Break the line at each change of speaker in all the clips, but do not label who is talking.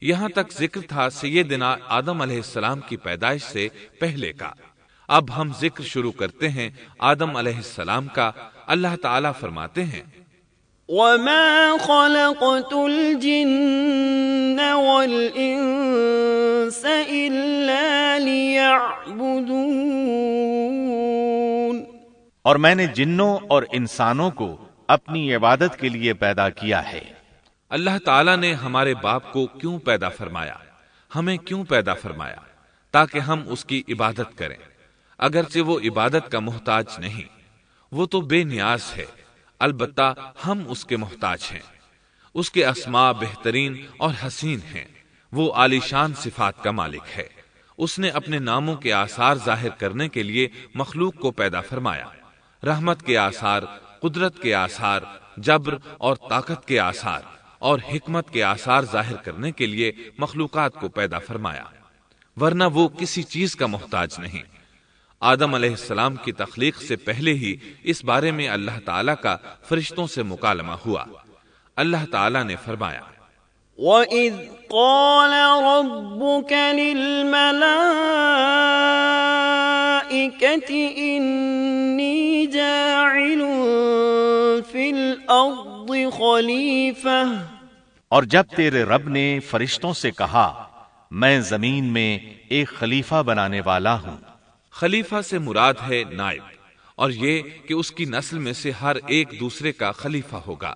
یہاں تک ذکر تھا سیدنا آدم علیہ السلام کی پیدائش سے پہلے کا۔ اب ہم ذکر شروع کرتے ہیں آدم علیہ السلام کا۔ اللہ تعالیٰ فرماتے ہیں
وَمَا خَلَقْتُ الْجِنَّ وَالْإِنسَ إِلَّا لِيَعْبُدُونَ،
اور میں نے جنوں اور انسانوں کو اپنی عبادت کے لیے پیدا کیا ہے۔
اللہ تعالیٰ نے ہمارے باپ کو کیوں پیدا فرمایا، ہمیں کیوں پیدا فرمایا؟ تاکہ ہم اس کی عبادت کریں، اگرچہ وہ عبادت کا محتاج نہیں، وہ تو بے نیاز ہے، البتہ ہم اس کے محتاج ہیں۔ اس کے اسماء بہترین اور حسین ہیں، وہ عالی شان صفات کا مالک ہے۔ اس نے اپنے ناموں کے آثار ظاہر کرنے کے لیے مخلوق کو پیدا فرمایا، رحمت کے آثار، قدرت کے آثار، جبر اور طاقت کے آثار اور حکمت کے آثار ظاہر کرنے کے لیے مخلوقات کو پیدا فرمایا، ورنہ وہ کسی چیز کا محتاج نہیں۔ آدم علیہ السلام کی تخلیق سے پہلے ہی اس بارے میں اللہ تعالیٰ کا فرشتوں سے مکالمہ ہوا۔ اللہ تعالیٰ نے فرمایا
وَإِذْ قَالَ رَبُّكَ لِلْمَلَائِكَةِ إِنِّي جَاعِلٌ فِي الْأَرْضِ خَلِيفَةً،
اور جب تیرے رب نے فرشتوں سے کہا میں زمین میں ایک خلیفہ بنانے والا ہوں۔
خلیفہ سے مراد ہے نائب، اور یہ کہ اس کی نسل میں سے ہر ایک دوسرے کا خلیفہ ہوگا۔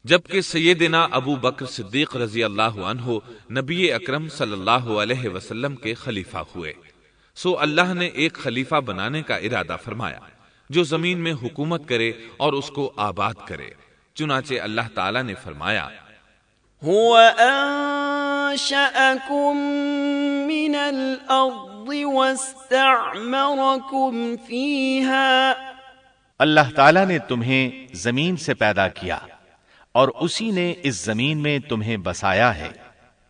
جبکہ سیدنا ابو بکر صدیق رضی اللہ عنہ نبی اکرم صلی اللہ علیہ وسلم کے خلیفہ ہوئے، سو اللہ نے ایک خلیفہ بنانے کا ارادہ فرمایا جو زمین میں حکومت کرے اور اس کو آباد کرے۔ چنانچہ اللہ تعالیٰ نے فرمایا
هُوَ أَنشَأَكُم مِّنَ الْأَرْضِ وَاسْتَعْمَرَكُمْ فِيهَا،
اللہ تعالیٰ نے تمہیں زمین سے پیدا کیا اور اسی نے اس زمین میں تمہیں بسایا ہے۔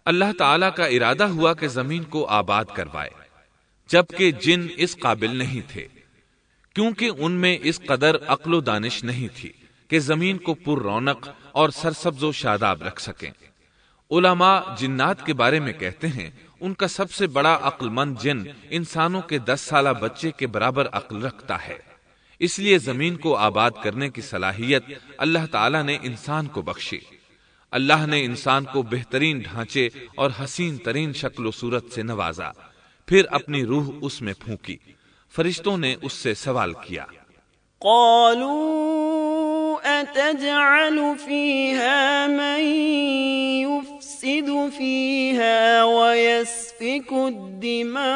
اللہ تعالیٰ کا ارادہ ہوا کہ زمین کو آباد کروائے، جبکہ جن اس قابل نہیں تھے، کیونکہ ان میں اس قدر عقل و دانش نہیں تھی کہ زمین کو پر رونق اور سرسبز و شاداب رکھ سکیں۔ علماء جنات کے بارے میں کہتے ہیں ان کا سب سے بڑا عقل مند جن انسانوں کے 10 سالہ بچے کے برابر عقل رکھتا ہے، اس لیے زمین کو آباد کرنے کی صلاحیت اللہ تعالیٰ نے انسان کو بخشی۔ اللہ نے انسان کو بہترین ڈھانچے اور حسین ترین شکل و صورت سے نوازا، پھر اپنی روح اس میں پھونکی۔ فرشتوں نے اس سے سوال کیا
قالوا أتجعل فيها من يفسد فيها ويسفك الدماء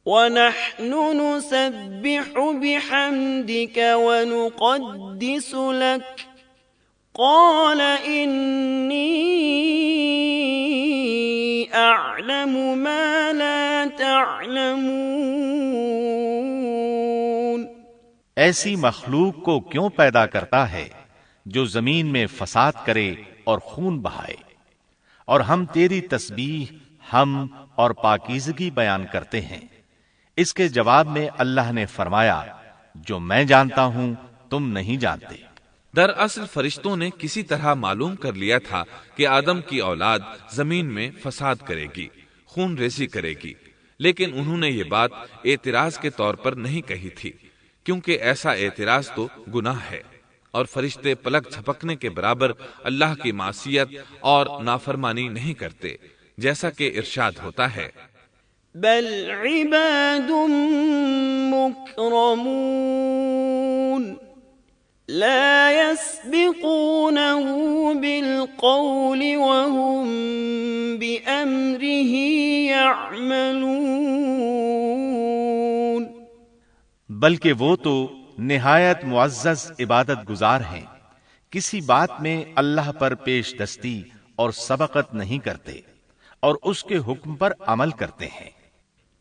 ونحن نسبح بحمدك ونقدس لك قال إني أعلم ما لا تعلمون،
ایسی مخلوق کو کیوں پیدا کرتا ہے جو زمین میں فساد کرے اور خون بہائے، اور ہم تیری تسبیح، حمد اور پاکیزگی بیان کرتے ہیں۔ اس کے جواب میں اللہ نے فرمایا جو میں جانتا ہوں تم نہیں جانتے۔
دراصل فرشتوں نے کسی طرح معلوم کر لیا تھا کہ آدم کی اولاد زمین میں فساد کرے گی، خون ریزی کرے گی، لیکن انہوں نے یہ بات اعتراض کے طور پر نہیں کہی تھی، کیونکہ ایسا اعتراض تو گناہ ہے، اور فرشتے پلک جھپکنے کے برابر اللہ کی معصیت اور نافرمانی نہیں کرتے، جیسا کہ ارشاد ہوتا ہے
بل عباد مکرمون لا يسبقونه بالقول وهم بأمره يعملون،
بلکہ وہ تو نہایت معزز عبادت گزار ہیں، کسی بات میں اللہ پر پیش دستی اور سبقت نہیں کرتے، اور اس کے حکم پر عمل کرتے ہیں۔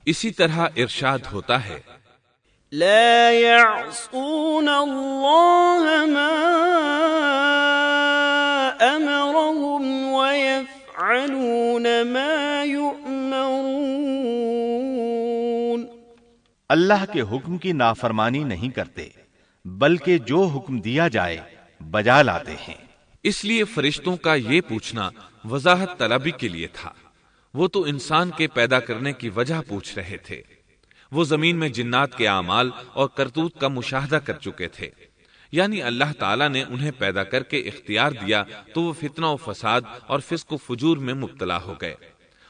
اسی طرح ارشاد ہوتا ہے
لا يعصون الله ما أمرهم ويفعلون ما يؤمرون،
اللہ کے حکم کی نافرمانی نہیں کرتے، بلکہ جو حکم دیا جائے بجا لاتے ہیں۔
اس لیے فرشتوں کا یہ پوچھنا وضاحت طلبی کے لیے تھا۔ وہ تو انسان کے پیدا کرنے کی وجہ پوچھ رہے تھے۔ وہ زمین میں جنات کے اعمال اور کرتوت کا مشاہدہ کر چکے تھے، یعنی اللہ تعالیٰ نے انہیں پیدا کر کے اختیار دیا تو وہ فتنہ و فساد اور فسق و فجور میں مبتلا ہو گئے،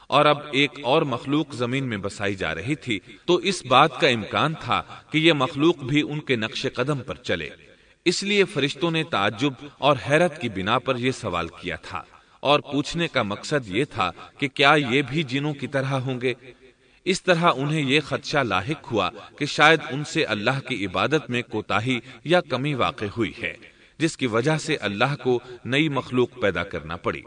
اور اب ایک اور مخلوق زمین میں بسائی جا رہی تھی، تو اس بات کا امکان تھا کہ یہ مخلوق بھی ان کے نقش قدم پر چلے۔ اس لیے فرشتوں نے تعجب اور حیرت کی بنا پر یہ سوال کیا تھا، اور پوچھنے کا مقصد یہ تھا کہ کیا یہ بھی جنوں کی طرح ہوں گے؟ اس طرح انہیں یہ خدشہ لاحق ہوا کہ شاید ان سے اللہ کی عبادت میں کوتاہی یا کمی واقع ہوئی ہے، جس کی وجہ سے اللہ کو نئی مخلوق پیدا کرنا پڑی۔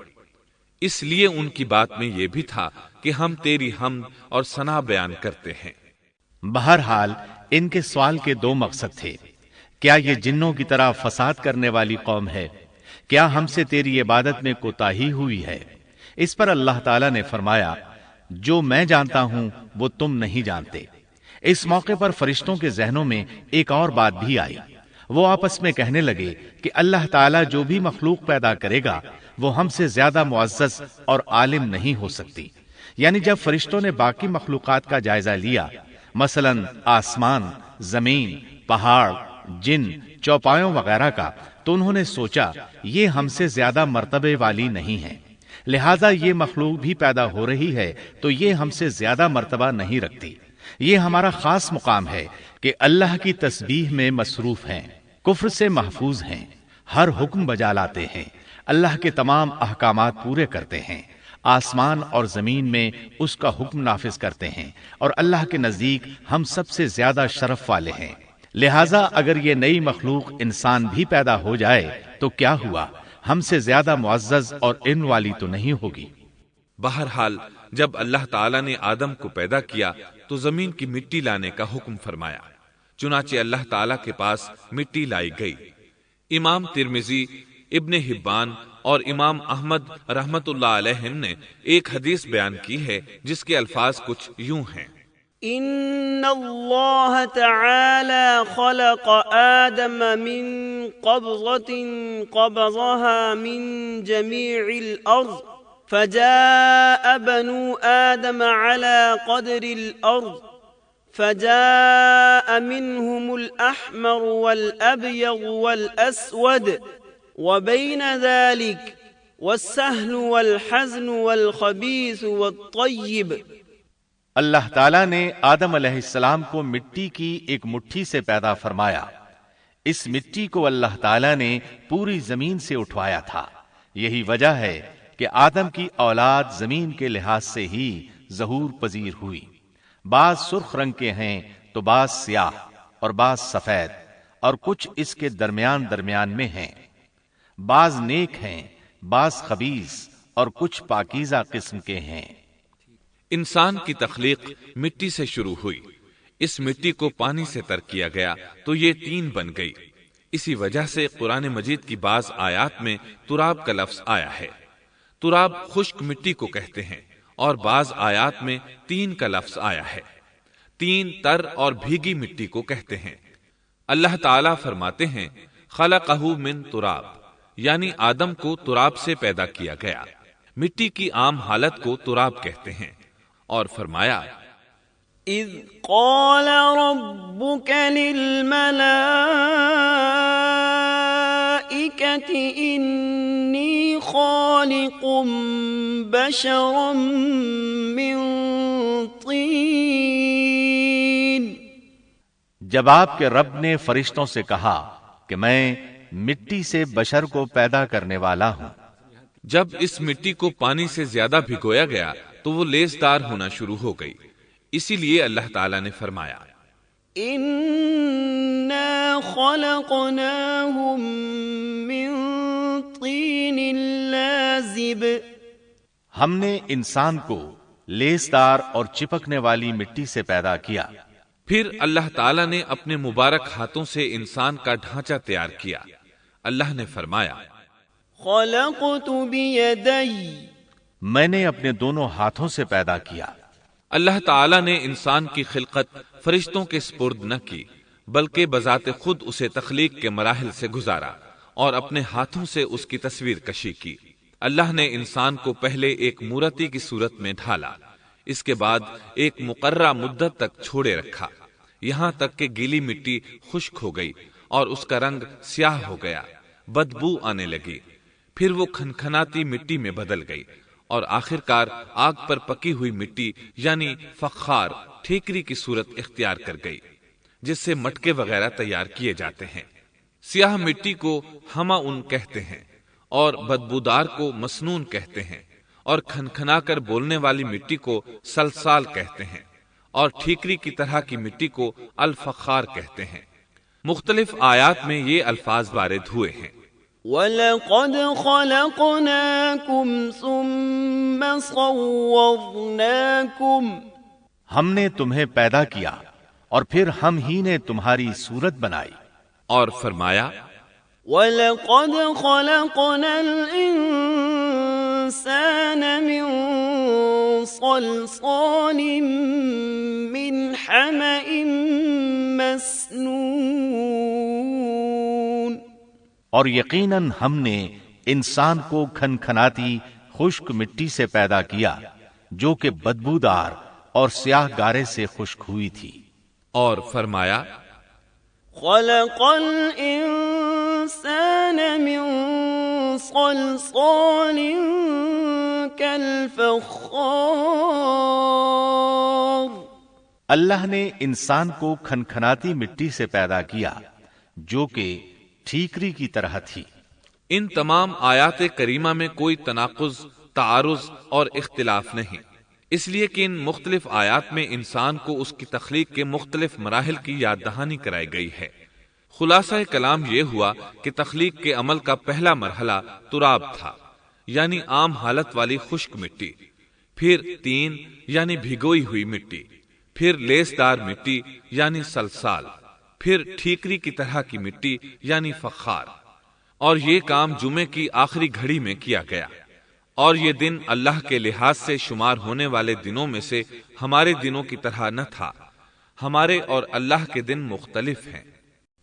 اس لیے ان کی بات میں یہ بھی تھا کہ ہم تیری حمد اور ثنا بیان کرتے ہیں۔
بہرحال ان کے سوال کے دو مقصد تھے۔ کیا یہ جنوں کی طرح فساد کرنے والی قوم ہے؟ کیا ہم سے تیری عبادت میں کوتاہی ہوئی ہے؟ اس پر اللہ تعالیٰ نے فرمایا، جو میں جانتا ہوں وہ تم نہیں جانتے۔ اس موقع پر فرشتوں کے ذہنوں میں ایک اور بات بھی آئی۔ وہ آپس میں کہنے لگے کہ اللہ تعالیٰ جو بھی مخلوق پیدا کرے گا وہ ہم سے زیادہ معزز اور عالم نہیں ہو سکتی۔ یعنی جب فرشتوں نے باقی مخلوقات کا جائزہ لیا، مثلا آسمان، زمین، پہاڑ، جن، چوپایوں وغیرہ کا، تو انہوں نے سوچا یہ ہم سے زیادہ مرتبے والی نہیں ہے، لہذا یہ مخلوق بھی پیدا ہو رہی ہے تو یہ ہم سے زیادہ مرتبہ نہیں رکھتی۔ یہ ہمارا خاص مقام ہے کہ اللہ کی تسبیح میں مصروف ہیں، کفر سے محفوظ ہیں، ہر حکم بجا لاتے ہیں، اللہ کے تمام احکامات پورے کرتے ہیں، آسمان اور زمین میں اس کا حکم نافذ کرتے ہیں، اور اللہ کے نزدیک ہم سب سے زیادہ شرف والے ہیں۔ لہذا اگر یہ نئی مخلوق انسان بھی پیدا ہو جائے تو کیا ہوا، ہم سے زیادہ معزز اور علم والی تو نہیں ہوگی۔
بہرحال جب اللہ تعالیٰ نے آدم کو پیدا کیا تو زمین کی مٹی لانے کا حکم فرمایا، چنانچہ اللہ تعالیٰ کے پاس مٹی لائی گئی۔ امام ترمذی، ابن حبان اور امام احمد رحمت اللہ علیہم نے ایک حدیث بیان کی ہے جس کے الفاظ کچھ یوں ہیں:
ان اللہ تعالی خلق آدم من قبضة قبضها من جميع الارض فجاء بنو آدم على قدر الارض فجاء منهم الأحمر والأبيض والأسود وبين ذلك والسهل والحزن والخبيث والطيب۔
اللہ تعالیٰ نے آدم علیہ السلام کو مٹی کی ایک مٹھی سے پیدا فرمایا۔ اس مٹی کو اللہ تعالیٰ نے پوری زمین سے اٹھوایا تھا۔ یہی وجہ ہے کہ آدم کی اولاد زمین کے لحاظ سے ہی ظہور پذیر ہوئی۔ بعض سرخ رنگ کے ہیں تو بعض سیاہ اور بعض سفید، اور کچھ اس کے درمیان میں ہیں۔ بعض نیک ہیں، بعض خبیث، اور کچھ پاکیزہ قسم کے ہیں۔
انسان کی تخلیق مٹی سے شروع ہوئی، اس مٹی کو پانی سے تر کیا گیا تو یہ تین بن گئی۔ اسی وجہ سے قرآن مجید کی بعض آیات میں تراب کا لفظ آیا ہے۔ تراب خشک مٹی کو کہتے ہیں، اور بعض آیات میں تین کا لفظ آیا ہے۔ تین تر اور بھیگی مٹی کو کہتے ہیں۔ اللہ تعالیٰ فرماتے ہیں خلقہ من تراب، یعنی آدم کو تراب سے پیدا کیا گیا۔ مٹی کی عام حالت کو تراب کہتے ہیں، اور فرمایا
اذ قال ربك للملائكة انی خالق بشرا من طین۔
جب آپ کے رب نے فرشتوں سے کہا کہ میں مٹی سے بشر کو پیدا کرنے والا ہوں۔
جب اس مٹی کو پانی سے زیادہ بھگویا گیا تو وہ لیسدار ہونا شروع ہو گئی، اسی لیے اللہ تعالیٰ نے فرمایا
اِنَّا خَلَقْنَاهُم مِّن طِينٍ لَازِبٍ۔
ہم نے انسان کو لیسدار اور چپکنے والی مٹی سے پیدا کیا۔
پھر اللہ تعالیٰ نے اپنے مبارک ہاتھوں سے انسان کا ڈھانچہ تیار کیا۔ اللہ نے فرمایا
خَلَقْتُ بِيَدَيَّ،
میں نے اپنے دونوں ہاتھوں سے پیدا کیا۔
اللہ تعالیٰ نے انسان کی خلقت فرشتوں کے سپرد نہ کی، بلکہ بذات خود اسے تخلیق کے مراحل سے گزارا اور اپنے ہاتھوں سے اس کی تصویر کشی کی۔ اللہ نے انسان کو پہلے ایک مورتی کی صورت میں ڈھالا، اس کے بعد ایک مقررہ مدت تک چھوڑے رکھا، یہاں تک کہ گیلی مٹی خشک ہو گئی اور اس کا رنگ سیاہ ہو گیا، بدبو آنے لگی، پھر وہ کھنکھناتی مٹی میں بدل گئی اور آخرکار آگ پر پکی ہوئی مٹی یعنی فخار ٹھیکری کی صورت اختیار کر گئی، جس سے مٹکے وغیرہ تیار کیے جاتے ہیں۔ سیاہ مٹی کو ہما ان کہتے ہیں اور بدبودار کو مسنون کہتے ہیں، اور کھنکھنا کر بولنے والی مٹی کو سلسال کہتے ہیں، اور ٹھیکری کی طرح کی مٹی کو الفخار کہتے ہیں۔ مختلف آیات میں یہ الفاظ وارد ہوئے ہیں۔
وَلَقَدْ خَلَقْنَاكُمْ ثُمَّ صَوَّرْنَاكُمْ،
ہم نے تمہیں پیدا کیا اور پھر ہم ہی نے تمہاری صورت بنائی۔
اور فرمایا
وَلَقَدْ خَلَقْنَا الْإِنسَانَ مِنْ صَلْصَالٍ مِنْ حَمَإٍ مَسْنُونٍ،
اور یقیناً ہم نے انسان کو کھنکھناتی خشک مٹی سے پیدا کیا جو کہ بدبودار اور سیاہ گارے سے خشک ہوئی تھی۔
اور فرمایا
خَلَقَ الْإِنسَانَ مِنْ صَلْصَالٍ كَالْفَخَّارِ،
اللہ نے انسان کو کھنکھناتی مٹی سے پیدا کیا جو کہ ٹھیکری کی طرح تھی۔
ان تمام آیات کریمہ میں کوئی تناقض، تعارض اور اختلاف نہیں، اس لیے کہ ان مختلف آیات میں انسان کو اس کی تخلیق کے مختلف مراحل کی یاد دہانی کرائی گئی ہے۔ خلاصہ کلام یہ ہوا کہ تخلیق کے عمل کا پہلا مرحلہ تراب تھا، یعنی عام حالت والی خشک مٹی، پھر تین یعنی بھگوئی ہوئی مٹی، پھر لیس دار مٹی یعنی سلسال، پھر ٹھیکری کی طرح کی مٹی یعنی فخار، اور یہ کام جمعے کی آخری گھڑی میں کیا گیا۔ اور یہ دن اللہ کے لحاظ سے شمار ہونے والے دنوں میں سے ہمارے دنوں کی طرح نہ تھا، ہمارے اور اللہ کے دن مختلف ہیں۔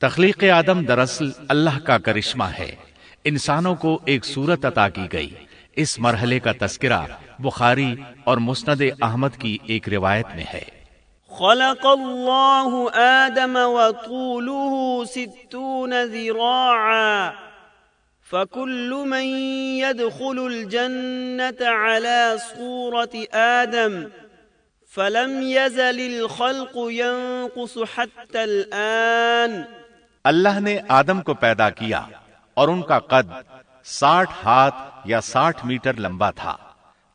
تخلیق آدم دراصل اللہ کا کرشمہ ہے، انسانوں کو ایک صورت عطا کی گئی۔ اس مرحلے کا تذکرہ بخاری اور مسند احمد کی ایک روایت میں ہے۔
خلق اللہ آدم وطوله 60 ذراعا فكل من يدخل الجنة على صورة آدم فلم يزل الخلق ينقص حتى الآن۔
اللہ نے آدم کو پیدا کیا اور ان کا قد 60 ہاتھ یا 60 میٹر لمبا تھا۔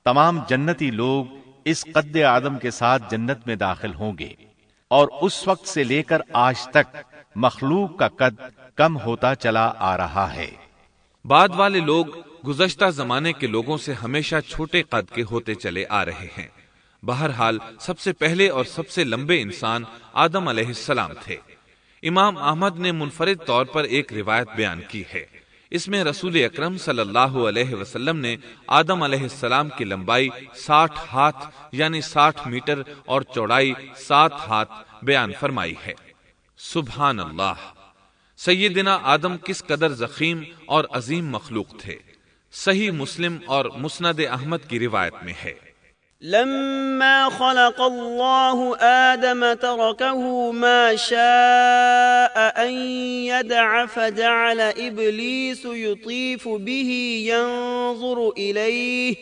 تمام جنتی لوگ اس قد آدم کے ساتھ جنت میں داخل ہوں گے، اور اس وقت سے لے کر آج تک مخلوق کا قد کم ہوتا چلا آ رہا ہے۔
بعد والے لوگ گزشتہ زمانے کے لوگوں سے ہمیشہ چھوٹے قد کے ہوتے چلے آ رہے ہیں۔ بہرحال سب سے پہلے اور سب سے لمبے انسان آدم علیہ السلام تھے۔ امام احمد نے منفرد طور پر ایک روایت بیان کی ہے، اس میں رسول اکرم صلی اللہ علیہ وسلم نے آدم علیہ السلام کی لمبائی 60 ہاتھ یعنی 60 میٹر اور چوڑائی 7 ہاتھ بیان فرمائی ہے۔ سبحان اللہ! سیدنا آدم کس قدر ضخیم اور عظیم مخلوق تھے۔ صحیح مسلم اور مسند احمد کی روایت میں ہے،
لما خلق الله آدم تركه ما شاء أن يدع فجعل إبليس يطيف به ينظر إليه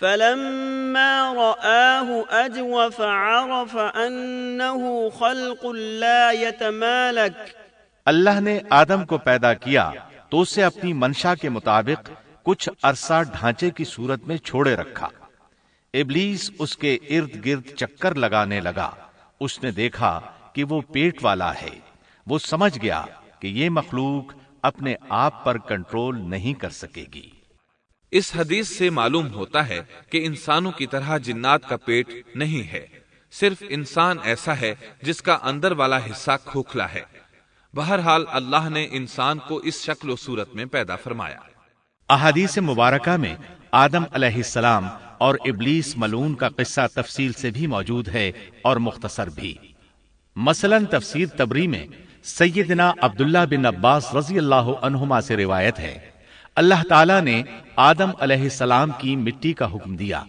فلما رآه أجوف عرف أنه خلق لا يتمالك۔
اللہ نے آدم کو پیدا کیا تو اسے اپنی منشا کے مطابق کچھ عرصہ ڈھانچے کی صورت میں چھوڑے رکھا۔ ابلیس اس کے ارد گرد چکر لگانے لگا۔ اس نے دیکھا کہ وہ پیٹ والا ہے۔ وہ سمجھ گیا کہ یہ مخلوق اپنے آپ پر کنٹرول نہیں کر سکے گی۔
اس حدیث سے معلوم ہوتا ہے کہ انسانوں کی طرح جنات کا پیٹ نہیں ہے، صرف انسان ایسا ہے جس کا اندر والا حصہ کھوکھلا ہے۔ بہرحال اللہ نے انسان کو اس شکل و صورت میں پیدا فرمایا۔
احادیث مبارکہ میں آدم علیہ السلام اور ابلیس ملعون کا قصہ تفصیل سے بھی موجود ہے اور مختصر بھی۔ مثلا تفسیر تبری میں سیدنا عبداللہ بن عباس رضی اللہ عنہما سے روایت ہے، اللہ تعالیٰ نے آدم علیہ السلام کی مٹی کا حکم دیا،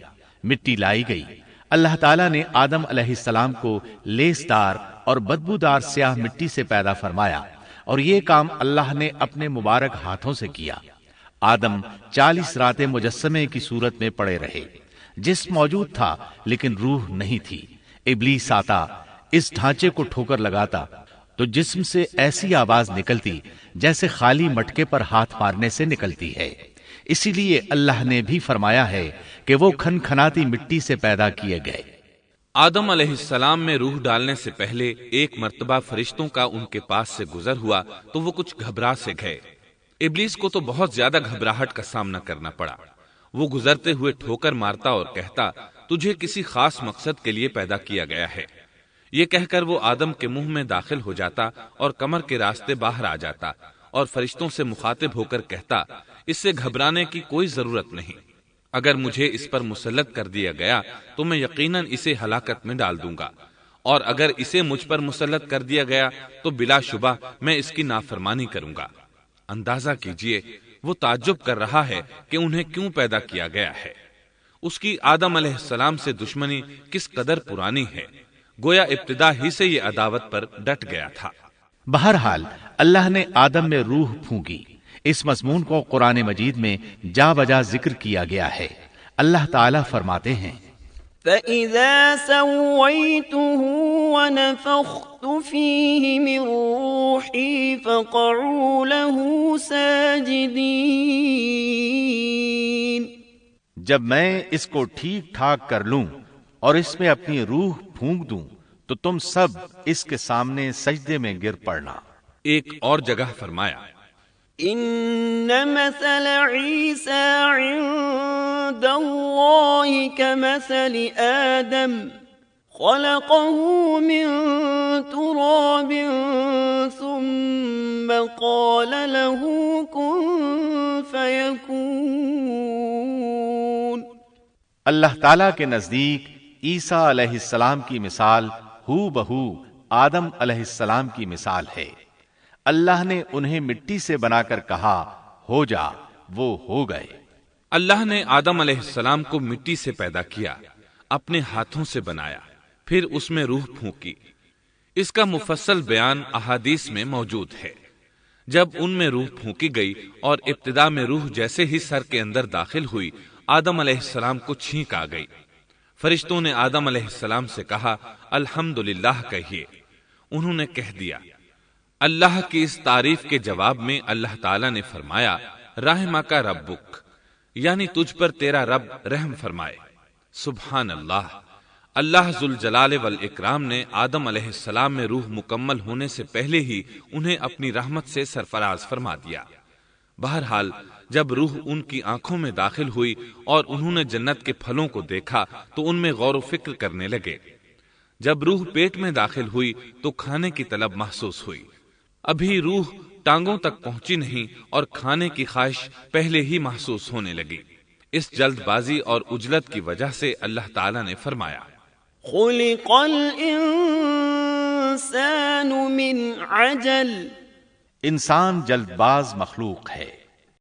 مٹی لائی گئی۔ اللہ تعالیٰ نے آدم علیہ السلام کو لیسدار اور بدبودار سیاہ مٹی سے پیدا فرمایا، اور یہ کام اللہ نے اپنے مبارک ہاتھوں سے کیا۔ آدم 40 راتیں مجسمے کی صورت میں پڑے رہے، جسم موجود تھا لیکن روح نہیں تھی۔ ابلیس آتا، اس ڈھانچے کو ٹھوکر لگاتا تو جسم سے ایسی آواز نکلتی جیسے خالی مٹکے پر ہاتھ مارنے سے نکلتی ہے۔ اسی لیے اللہ نے بھی فرمایا ہے کہ وہ کھنکھناتی مٹی سے پیدا کیے گئے۔
آدم علیہ السلام میں روح ڈالنے سے پہلے ایک مرتبہ فرشتوں کا ان کے پاس سے گزر ہوا تو وہ کچھ گھبرا سے گئے۔ ابلیس کو تو بہت زیادہ گھبراہٹ کا سامنا کرنا پڑا۔ وہ گزرتے ہوئے ٹھوکر مارتا اور کہتا، تجھے کسی خاص مقصد کے لیے پیدا کیا گیا ہے۔ یہ کہہ کر وہ آدم کے منہ میں داخل ہو جاتا اور کمر کے راستے باہر آ جاتا اور فرشتوں سے مخاطب ہو کر کہتا، اس سے گھبرانے کی کوئی ضرورت نہیں۔ اگر مجھے اس پر مسلط کر دیا گیا تو میں یقیناً اسے ہلاکت میں ڈال دوں گا، اور اگر اسے مجھ پر مسلط کر دیا گیا تو بلا شبہ میں اس کی نافرمانی کروں گا۔ اندازہ کیجئے وہ تعجب کر رہا ہے کہ انہیں کیوں پیدا کیا گیا ہے۔ اس کی آدم علیہ السلام سے دشمنی کس قدر پرانی ہے، گویا ابتدا ہی سے یہ عداوت پر ڈٹ گیا تھا۔
بہرحال اللہ نے آدم میں روح پھونکی۔ اس مضمون کو قرآن مجید میں جا بجا ذکر کیا گیا ہے۔ اللہ تعالیٰ فرماتے ہیں،
فَإِذَا سَوَّيْتُهُ وَنَفَخْتُ فِيهِ مِن رُّوحِي فَقَعُوا لَهُ سَاجِدِينَ۔
جب میں اس کو ٹھیک ٹھاک کر لوں اور اس میں اپنی روح پھونک دوں تو تم سب اس کے سامنے سجدے میں گر پڑنا۔
ایک اور جگہ فرمایا،
ان مثل عیسیٰ عند اللہ کمثل آدم خلقه من تراب ثم قال له كن فيكون۔
اللہ تعالیٰ کے نزدیک عیسیٰ علیہ السلام کی مثال ہو بہو آدم علیہ السلام کی مثال ہے۔ اللہ نے انہیں مٹی سے بنا کر کہا ہو جا، وہ ہو گئے۔
اللہ نے آدم علیہ السلام کو مٹی سے پیدا کیا، اپنے ہاتھوں سے بنایا، پھر اس میں روح پھونکی۔ اس کا مفصل بیان احادیث میں موجود ہے۔ جب ان میں روح پھونکی گئی اور ابتدا میں روح جیسے ہی سر کے اندر داخل ہوئی، آدم علیہ السلام کو چھینک آ گئی۔ فرشتوں نے آدم علیہ السلام سے کہا، الحمدللہ کہیے۔ انہوں نے کہہ دیا۔ اللہ کی اس تعریف کے جواب میں اللہ تعالیٰ نے فرمایا، رحمک ربک، یعنی تجھ پر تیرا رب رحم فرمائے۔ سبحان اللہ، اللہ ذوالجلال والاکرام نے آدم علیہ السلام میں روح مکمل ہونے سے پہلے ہی انہیں اپنی رحمت سے سرفراز فرما دیا۔ بہرحال جب روح ان کی آنکھوں میں داخل ہوئی اور انہوں نے جنت کے پھلوں کو دیکھا تو ان میں غور و فکر کرنے لگے۔ جب روح پیٹ میں داخل ہوئی تو کھانے کی طلب محسوس ہوئی۔ ابھی روح ٹانگوں تک پہنچی نہیں اور کھانے کی خواہش پہلے ہی محسوس ہونے لگی۔ اس جلد بازی اور عجلت کی وجہ سے اللہ تعالیٰ نے فرمایا،
خلق الانسان من عجل۔
انسان جلد باز مخلوق ہے۔